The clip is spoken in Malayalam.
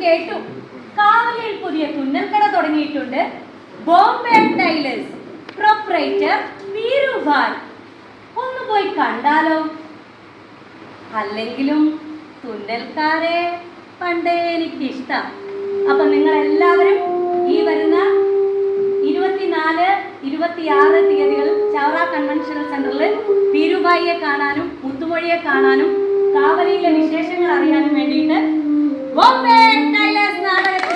കേട്ടു. കാവലിൽ പുതിയ തുന്നൽക്കട തുടങ്ങിയിട്ടുണ്ട്. Bombay tailors proprietor Veerubhai. ഒന്ന് പോയി കണ്ടാലോ? അല്ലെങ്കിലും തുന്നൽക്കാരെ പണ്ടേ എനിക്കിഷ്ടം. അപ്പൊ നിങ്ങൾ എല്ലാവരും ഈ വരുന്ന 24, 26 തീയതികളിൽ ചവറ കൺവെൻഷൻ സെന്ററിൽ വീരുഭായിയെ കാണാനും മുത്തുമൊഴിയെ കാണാനും കാവലിയിലെ വിശേഷങ്ങൾ അറിയാനും വേണ്ടിയിട്ട് ബോംബെ ടൈലേഴ്സ് നാടക